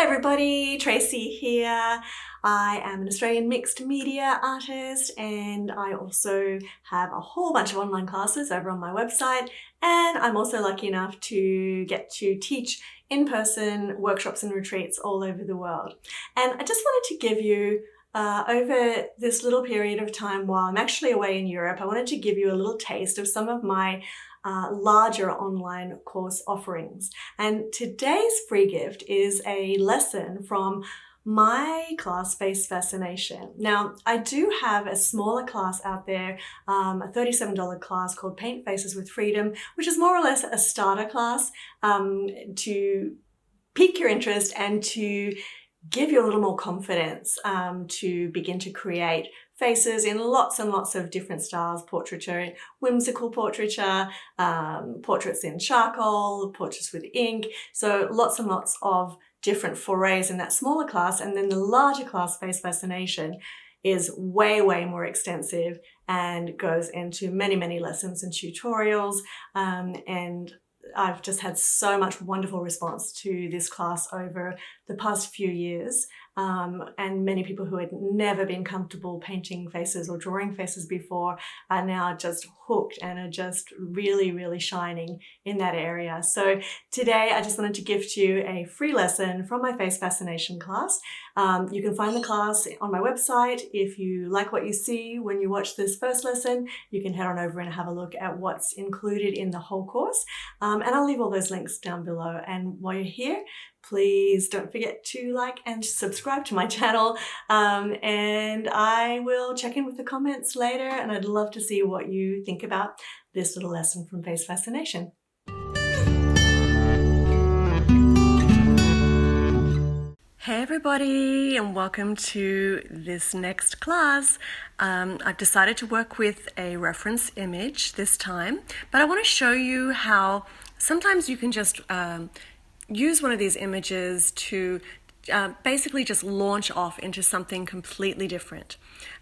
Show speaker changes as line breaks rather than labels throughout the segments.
everybody, Tracy here. I am an Australian mixed media artist and I also have a whole bunch of online classes over on my website, and I'm also lucky enough to get to teach in-person workshops and retreats all over the world. And I just wanted to give you over this little period of time while I'm actually away in Europe, I wanted to give you a little taste of some of my larger online course offerings. And today's free gift is a lesson from my class, Face Fascination. Now, I do have a smaller class out there, a $37 class called Paint Faces with Freedom, which is more or less a starter class to pique your interest and to give you a little more confidence to begin to create faces in lots and lots of different styles: portraiture, whimsical portraiture, portraits in charcoal, portraits with ink. So lots and lots of different forays in that smaller class. And then the larger class, Face Fascination, is way, way more extensive and goes into many, many lessons and tutorials. And I've just had so much wonderful response to this class over the past few years. And many people who had never been comfortable painting faces or drawing faces before are now just hooked and are just really, really shining in that area. So today I just wanted to gift you a free lesson from my Face Fascination class. You can find the class on my website. If you like what you see when you watch this first lesson, you can head on over and have a look at what's included in the whole course. And I'll leave all those links down below. And while you're here, please don't forget to like and subscribe to my channel, and I will check in with the comments later, and I'd love to see what you think about this little lesson from Face Fascination. Hey everybody, and welcome to this next class. I've decided to work with a reference image this time, but I want to show you how sometimes you can just use one of these images to basically just launch off into something completely different.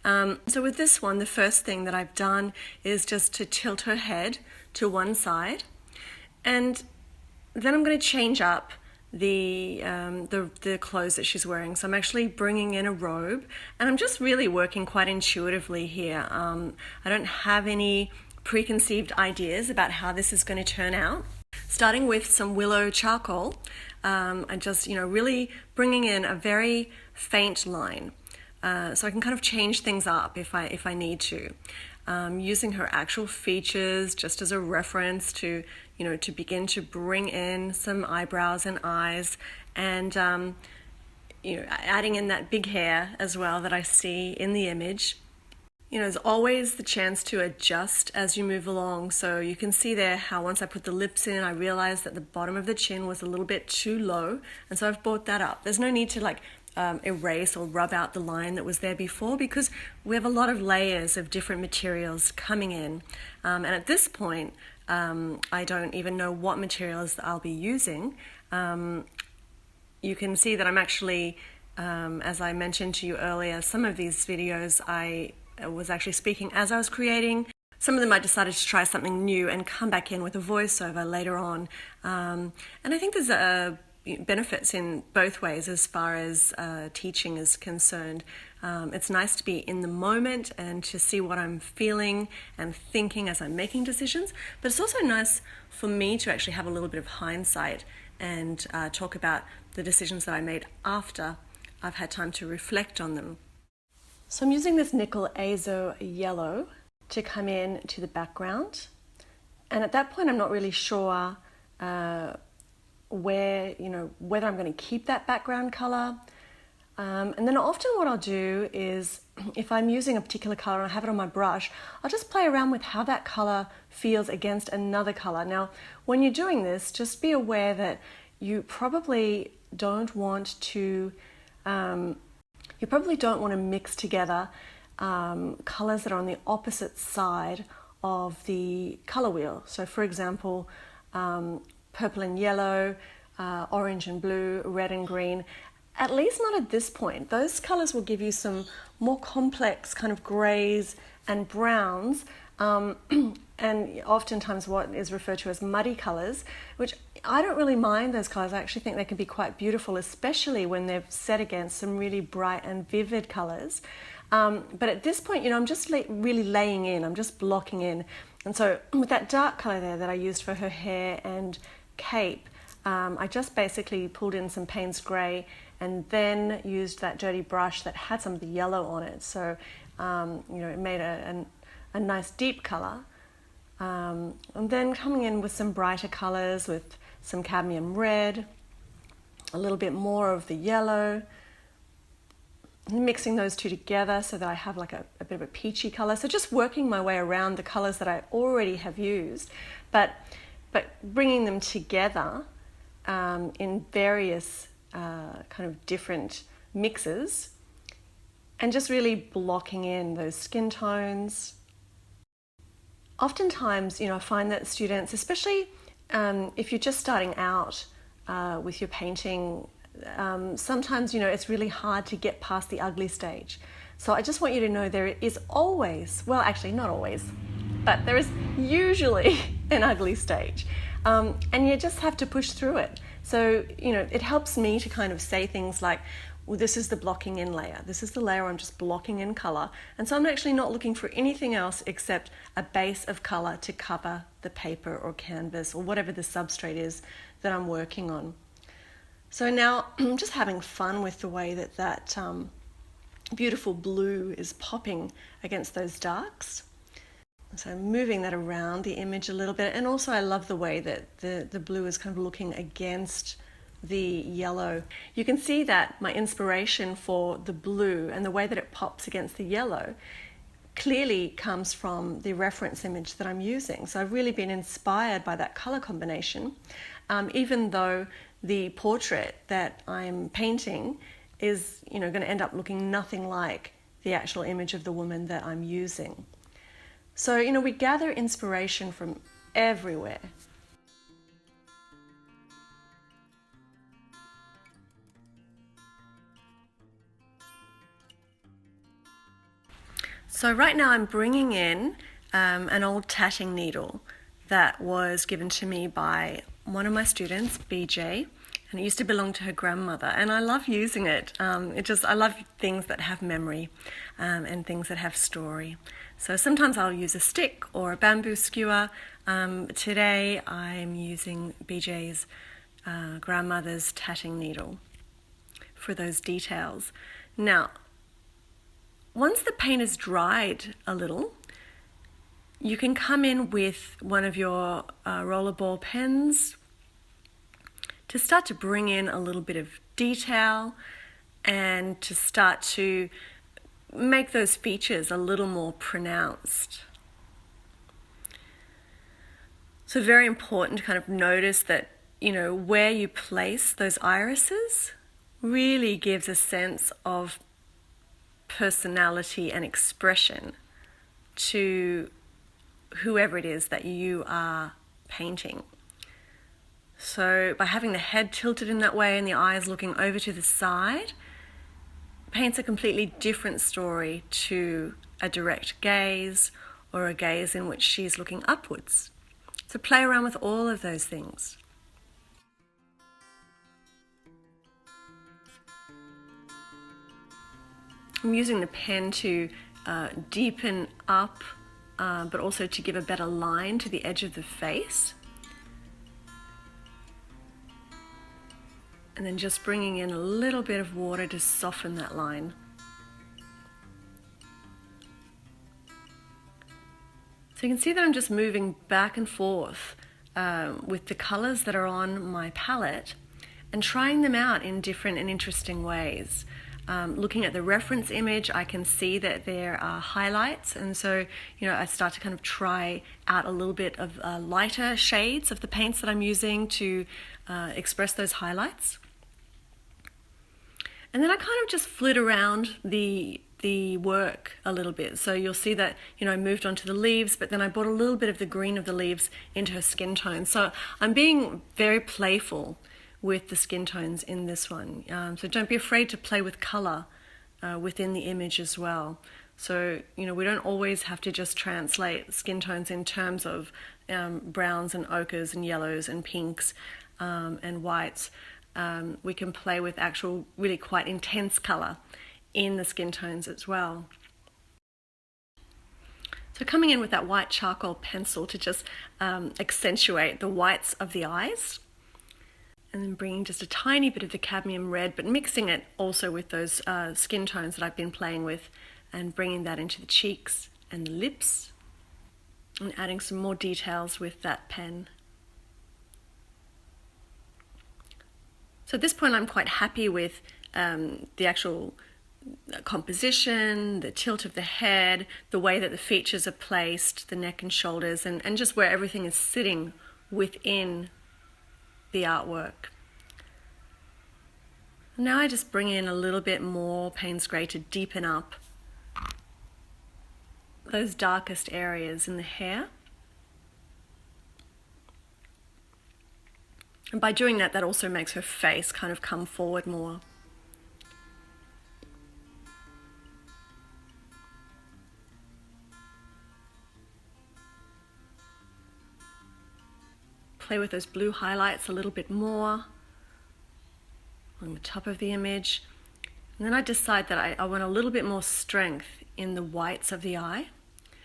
So with this one, the first thing that I've done is just to tilt her head to one side, and then I'm going to change up the clothes that she's wearing. So I'm actually bringing in a robe, and I'm just really working quite intuitively here. I don't have any preconceived ideas about how this is going to turn out. Starting with some willow charcoal, and just really bringing in a very faint line, so I can kind of change things up if I need to. Using her actual features just as a reference to to begin to bring in some eyebrows and eyes, and adding in that big hair as well that I see in the image. There's always the chance to adjust as you move along. So you can see there how once I put the lips in, I realized that the bottom of the chin was a little bit too low. And so I've brought that up. There's no need to erase or rub out the line that was there before, because we have a lot of layers of different materials coming in. And at this point, I don't even know what materials I'll be using. You can see that I'm actually, as I mentioned to you earlier, some of these videos I was actually speaking as I was creating. Some of them I decided to try something new and come back in with a voiceover later on. And I think there's benefits in both ways as far as teaching is concerned. It's nice to be in the moment and to see what I'm feeling and thinking as I'm making decisions, but it's also nice for me to actually have a little bit of hindsight and talk about the decisions that I made after I've had time to reflect on them. So I'm using this nickel azo yellow to come in to the background, and at that point I'm not really sure whether I'm going to keep that background color. And then often what I'll do is, if I'm using a particular color and I have it on my brush, I'll just play around with how that color feels against another color. Now, when you're doing this, just be aware that you probably don't want to mix together colors that are on the opposite side of the color wheel. So for example, purple and yellow, orange and blue, red and green. At least not at this point. Those colors will give you some more complex kind of grays and browns, and oftentimes what is referred to as muddy colors, which I don't really mind those colors. I actually think they can be quite beautiful, especially when they're set against some really bright and vivid colors. But at this point, I'm just really laying in, I'm just blocking in. And so with that dark color there that I used for her hair and cape, I just basically pulled in some Payne's Grey and then used that dirty brush that had some of the yellow on it. So, it made a nice deep color. And then coming in with some brighter colors with some cadmium red, a little bit more of the yellow, mixing those two together so that I have like a bit of a peachy color. So just working my way around the colors that I already have used, but bringing them together in various kind of different mixes, and just really blocking in those skin tones. Oftentimes, I find that students, especially if you're just starting out with your painting, sometimes, it's really hard to get past the ugly stage. So I just want you to know there is always, well, actually not always, but there is usually an ugly stage. And you just have to push through it. So, it helps me to kind of say things like, well, this is the blocking in layer. This is the layer I'm just blocking in color. And so I'm actually not looking for anything else except a base of color to cover the paper or canvas or whatever the substrate is that I'm working on. So now I'm just having fun with the way that beautiful blue is popping against those darks. So moving that around the image a little bit. And also I love the way that the blue is kind of looking against the yellow. You can see that my inspiration for the blue and the way that it pops against the yellow clearly comes from the reference image that I'm using. So I've really been inspired by that color combination, even though the portrait that I'm painting is, going to end up looking nothing like the actual image of the woman that I'm using. So, we gather inspiration from everywhere. So right now I'm bringing in an old tatting needle that was given to me by one of my students, BJ, and it used to belong to her grandmother, and I love using it. I love things that have memory and things that have story. So sometimes I'll use a stick or a bamboo skewer. Today I'm using BJ's grandmother's tatting needle for those details. Now, once the paint is dried a little, you can come in with one of your rollerball pens to start to bring in a little bit of detail and to start to make those features a little more pronounced. So very important to kind of notice that, where you place those irises really gives a sense of personality and expression to whoever it is that you are painting. So by having the head tilted in that way and the eyes looking over to the side, paints a completely different story to a direct gaze or a gaze in which she's looking upwards. So play around with all of those things. I'm using the pen to deepen up, but also to give a better line to the edge of the face. And then just bringing in a little bit of water to soften that line. So you can see that I'm just moving back and forth with the colors that are on my palette and trying them out in different and interesting ways. Looking at the reference image, I can see that there are highlights, and so I start to kind of try out a little bit of lighter shades of the paints that I'm using to express those highlights. And then I kind of just flit around the work a little bit. So you'll see that I moved onto the leaves, but then I brought a little bit of the green of the leaves into her skin tone. So I'm being very playful with the skin tones in this one. So don't be afraid to play with color within the image as well. So, we don't always have to just translate skin tones in terms of browns and ochres and yellows and pinks. and whites, we can play with actual really quite intense color in the skin tones as well. So coming in with that white charcoal pencil to just accentuate the whites of the eyes, and then bringing just a tiny bit of the cadmium red, but mixing it also with those skin tones that I've been playing with, and bringing that into the cheeks and the lips, and adding some more details with that pen. So at this point I'm quite happy with the actual composition, the tilt of the head, the way that the features are placed, the neck and shoulders, and just where everything is sitting within the artwork. Now I just bring in a little bit more Payne's Grey to deepen up those darkest areas in the hair. And by doing that, that also makes her face kind of come forward more. Play with those blue highlights a little bit more on the top of the image. And then I decide that I want a little bit more strength in the whites of the eye.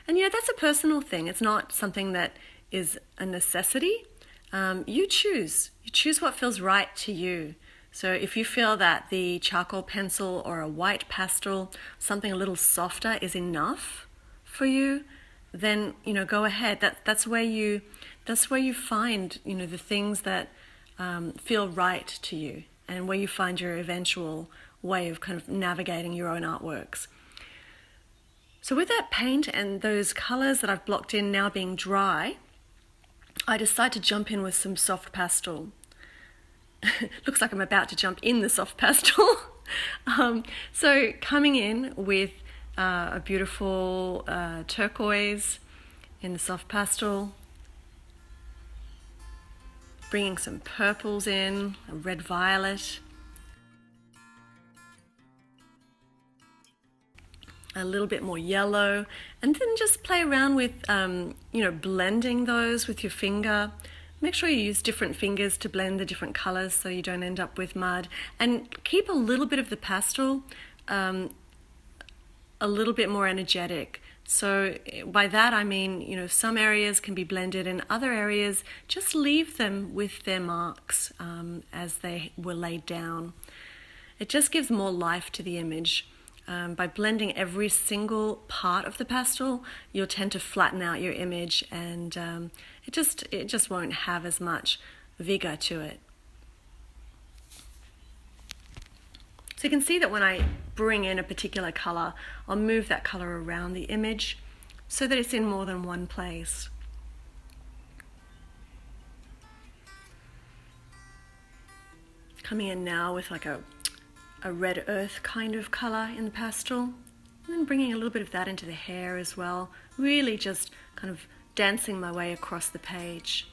And that's a personal thing. It's not something that is a necessity. You choose what feels right to you. So if you feel that the charcoal pencil or a white pastel, something a little softer, is enough for you, then go ahead. That's where you find the things that feel right to you, and where you find your eventual way of kind of navigating your own artworks. So with that paint and those colors that I've blocked in now being dry, I decide to jump in with some soft pastel. Looks like I'm about to jump in the soft pastel. So coming in with a beautiful turquoise in the soft pastel, bringing some purples in, a red violet, a little bit more yellow, and then just play around with blending those with your finger. Make sure you use different fingers to blend the different colors so you don't end up with mud, and keep a little bit of the pastel a little bit more energetic. So by that I mean, some areas can be blended, and other areas just leave them with their marks as they were laid down. It just gives more life to the image. By blending every single part of the pastel, you'll tend to flatten out your image, and it just won't have as much vigor to it. So you can see that when I bring in a particular color, I'll move that color around the image so that it's in more than one place. Coming in now with like a red earth kind of color in the pastel, and then bringing a little bit of that into the hair as well, really just kind of dancing my way across the page.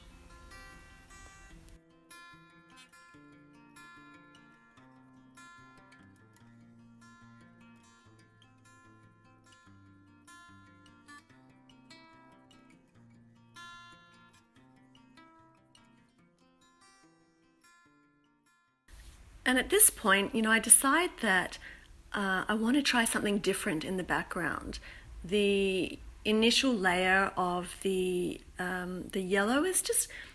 And at this point, I decide that I want to try something different in the background. The initial layer of the yellow is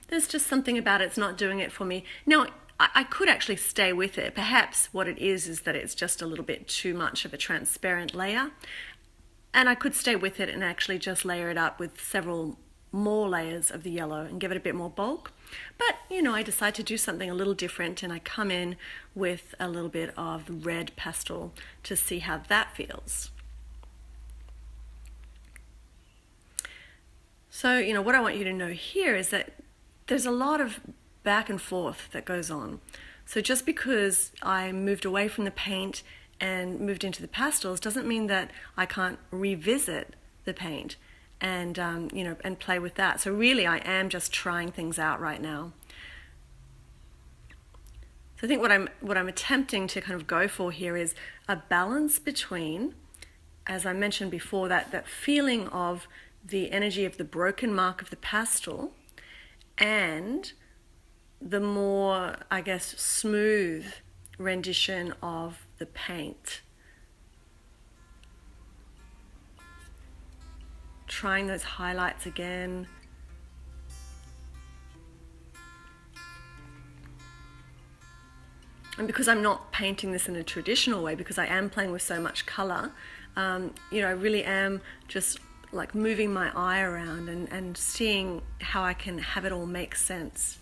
there's just something about it, it's not doing it for me. Now, I could actually stay with it. Perhaps what it is that it's just a little bit too much of a transparent layer. And I could stay with it and actually just layer it up with several more layers of the yellow and give it a bit more bulk. But I decide to do something a little different, and I come in with a little bit of the red pastel to see how that feels. So what I want you to know here is that there's a lot of back and forth that goes on. So just because I moved away from the paint and moved into the pastels doesn't mean that I can't revisit the paint and and play with that. So really I am just trying things out right now. So I think what I'm attempting to kind of go for here is a balance between, as I mentioned before, that feeling of the energy of the broken mark of the pastel and the more, I guess, smooth rendition of the paint. Trying those highlights again. And because I'm not painting this in a traditional way, because I am playing with so much color, you know, I really am just like moving my eye around and seeing how I can have it all make sense.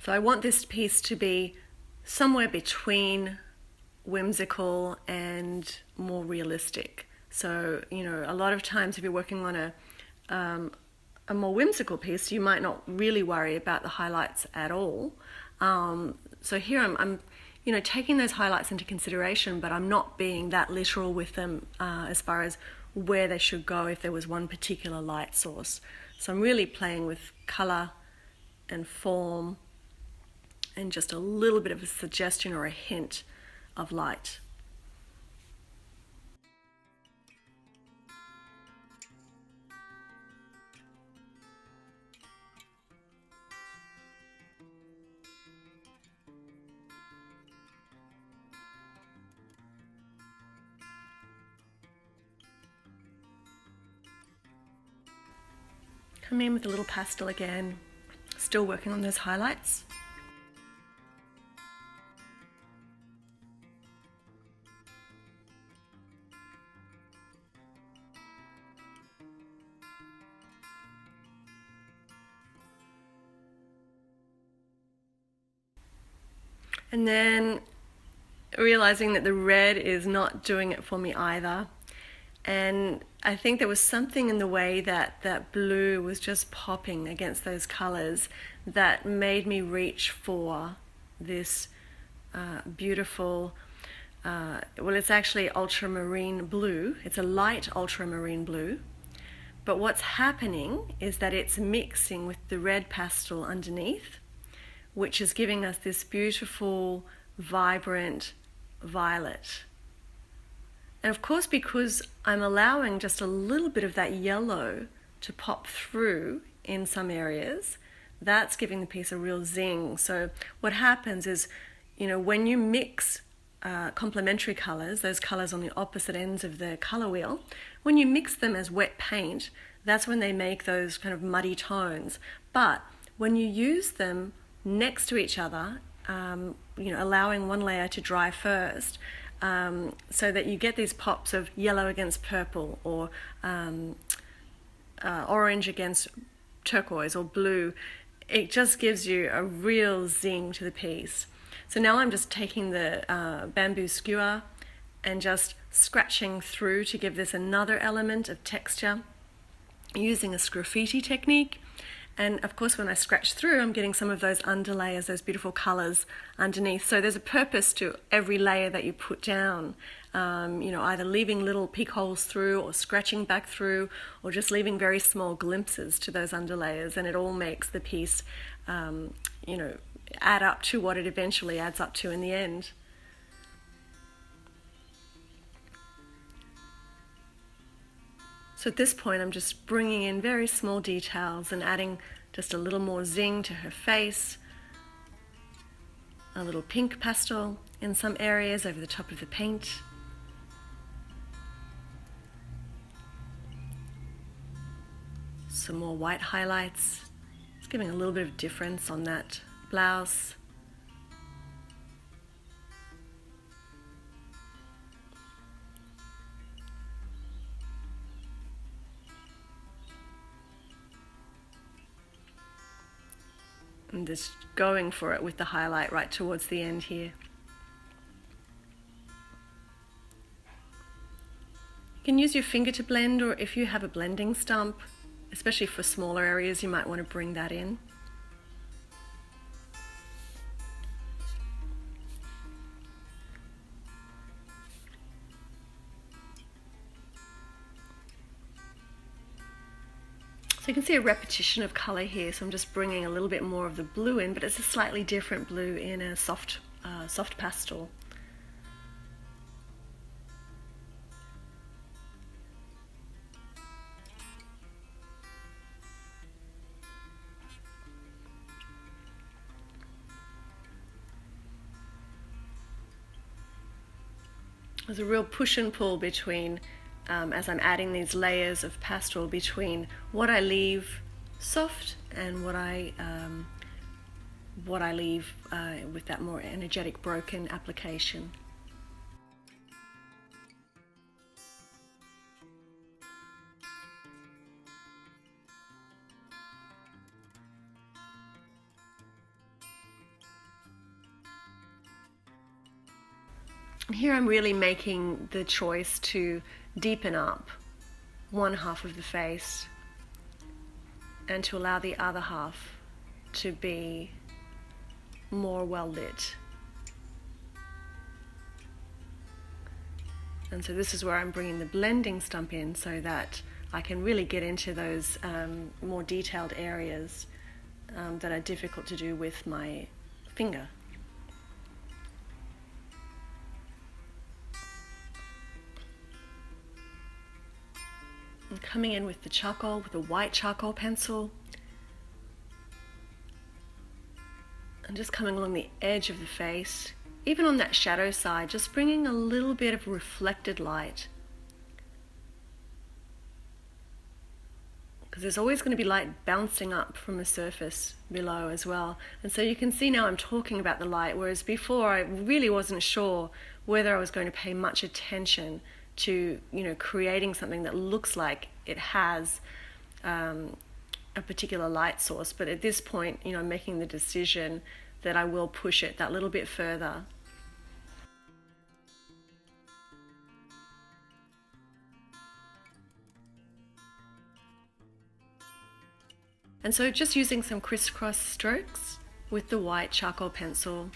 So I want this piece to be somewhere between whimsical and more realistic. So, you know, a lot of times if you're working on a more whimsical piece, you might not really worry about the highlights at all. So here I'm you know, taking those highlights into consideration, but I'm not being that literal with them as far as where they should go if there was one particular light source. So I'm really playing with color and form and just a little bit of a suggestion or a hint of light. Come in with a little pastel again, still working on those highlights. And then realizing that the red is not doing it for me either. And I think there was something in the way that that blue was just popping against those colors that made me reach for this beautiful, well, it's actually ultramarine blue. It's a light ultramarine blue. But what's happening is that it's mixing with the red pastel underneath, which is giving us this beautiful, vibrant violet. And of course, because I'm allowing just a little bit of that yellow to pop through in some areas, that's giving the piece a real zing. So what happens is, you know, when you mix complementary colors, those colors on the opposite ends of the color wheel, when you mix them as wet paint, that's when they make those kind of muddy tones. But when you use them next to each other, you know, allowing one layer to dry first, so that you get these pops of yellow against purple, or orange against turquoise or blue. It just gives you a real zing to the piece. So now I'm just taking the bamboo skewer and just scratching through to give this another element of texture using a sgraffiti technique. And of course, when I scratch through, I'm getting some of those underlayers, those beautiful colors underneath. So there's a purpose to every layer that you put down. You know, either leaving little peek holes through, or scratching back through, or just leaving very small glimpses to those underlayers. And it all makes the piece, you know, add up to what it eventually adds up to in the end. So at this point, I'm just bringing in very small details and adding just a little more zing to her face, a little pink pastel in some areas over the top of the paint. Some more white highlights, just giving a little bit of difference on that blouse. And just going for it with the highlight right towards the end here. You can use your finger to blend, or if you have a blending stump, especially for smaller areas, you might want to bring that in. So you can see a repetition of color here, so I'm just bringing a little bit more of the blue in, but it's a slightly different blue in a soft pastel. There's a real push and pull between, as I'm adding these layers of pastel, between what I leave soft and what I leave with that more energetic broken application. Here I'm really making the choice to deepen up one half of the face and to allow the other half to be more well lit. And so this is where I'm bringing the blending stump in so that I can really get into those more detailed areas that are difficult to do with my finger. I'm coming in with the charcoal, with a white charcoal pencil, and just coming along the edge of the face, even on that shadow side, just bringing a little bit of reflected light. Because there's always going to be light bouncing up from the surface below as well. And so you can see now I'm talking about the light, whereas before I really wasn't sure whether I was going to pay much attention to, creating something that looks like it has a particular light source. But at this point, I'm making the decision that I will push it that little bit further. And so just using some crisscross strokes with the white charcoal pencil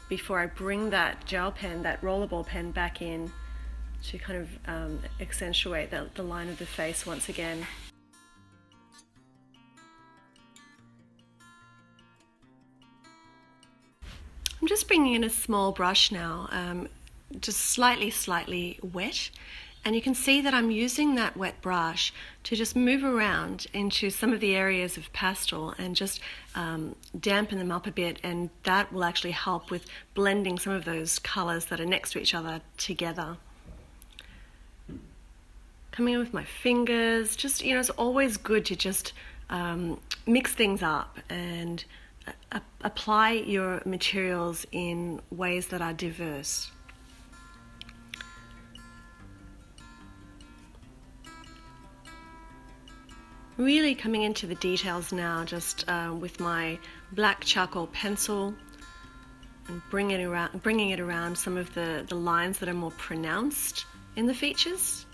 before I bring that gel pen, that rollerball pen, back in to kind of accentuate the line of the face once again. I'm just bringing in a small brush now, just slightly wet, and you can see that I'm using that wet brush to just move around into some of the areas of pastel and just dampen them up a bit, and that will actually help with blending some of those colors that are next to each other together. Coming in with my fingers, just, it's always good to just mix things up and apply your materials in ways that are diverse. Really coming into the details now, just with my black charcoal pencil, and bringing it around some of the lines that are more pronounced in the features.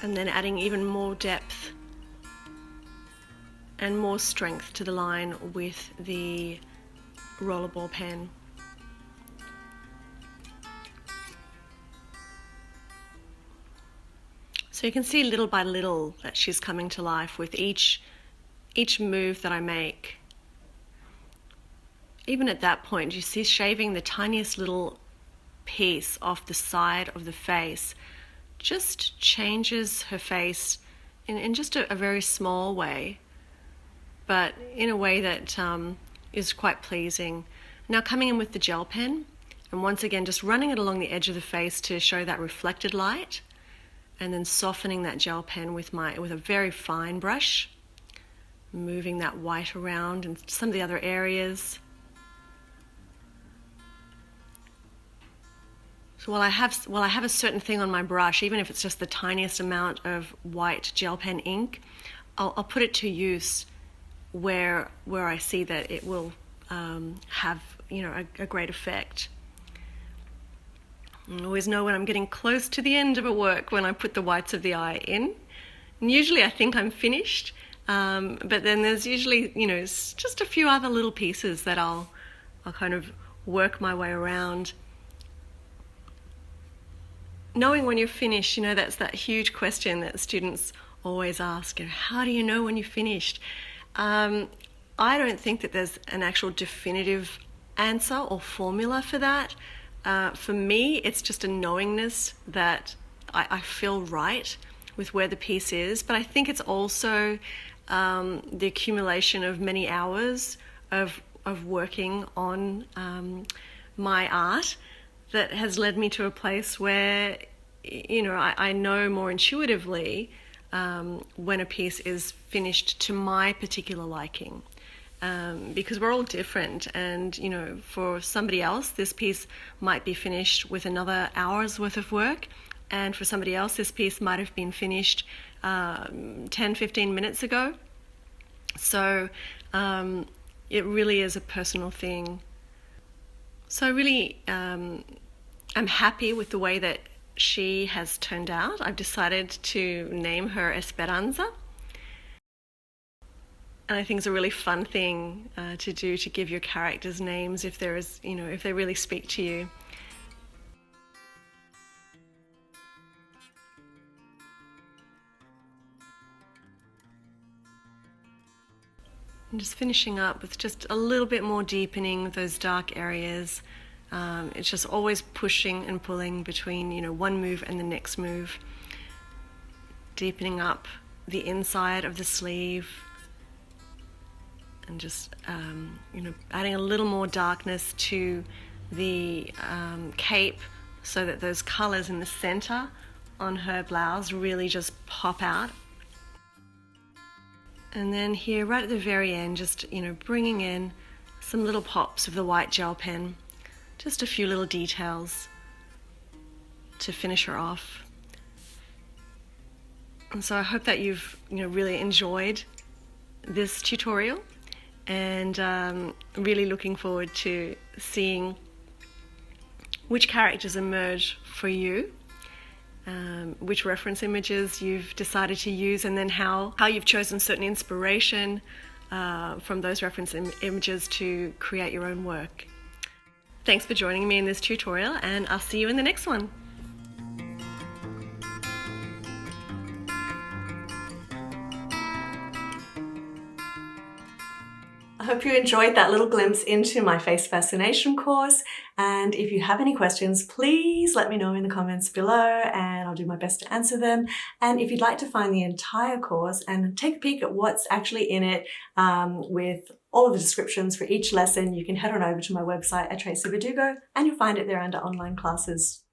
And then adding even more depth and more strength to the line with the rollerball pen. So you can see little by little that she's coming to life with each move that I make. Even at that point, you see shaving the tiniest little piece off the side of the face just changes her face in just a very small way, but in a way that is quite pleasing. Now coming in with the gel pen, and once again just running it along the edge of the face to show that reflected light, and then softening that gel pen with a very fine brush, moving that white around in some of the other areas. So while I have a certain thing on my brush, even if it's just the tiniest amount of white gel pen ink, I'll put it to use where I see that it will have a great effect. I always know when I'm getting close to the end of a work when I put the whites of the eye in. And usually I think I'm finished, but then there's usually just a few other little pieces that I'll kind of work my way around. Knowing when you're finished, that's that huge question that students always ask, how do you know when you're finished? I don't think that there's an actual definitive answer or formula for that. For me, it's just a knowingness that I feel right with where the piece is, but I think it's also the accumulation of many hours of working on my art that has led me to a place where, you know, I know more intuitively when a piece is finished to my particular liking. Because we're all different, and you know, for somebody else this piece might be finished with another hour's worth of work, and for somebody else this piece might have been finished 10-15 minutes ago. So it really is a personal thing. So I really am happy with the way that she has turned out. I've decided to name her Esperanza. And I think it's a really fun thing to do, to give your characters names if there is, you know, if they really speak to you. And just finishing up with just a little bit more deepening those dark areas. It's just always pushing and pulling between, you know, one move and the next move. Deepening up the inside of the sleeve. And just, you know, adding a little more darkness to the cape so that those colors in the center on her blouse really just pop out. And then here, right at the very end, just, you know, bringing in some little pops of the white gel pen, just a few little details to finish her off. And so I hope that you've, you know, really enjoyed this tutorial. And really looking forward to seeing which characters emerge for you, which reference images you've decided to use, and then how you've chosen certain inspiration from those reference images to create your own work. Thanks for joining me in this tutorial, and I'll see you in the next one. I hope you enjoyed that little glimpse into my Face Fascination course, and if you have any questions, please let me know in the comments below and I'll do my best to answer them. And if you'd like to find the entire course and take a peek at what's actually in it with all of the descriptions for each lesson, you can head on over to my website at Tracy Verdugo and you'll find it there under online classes.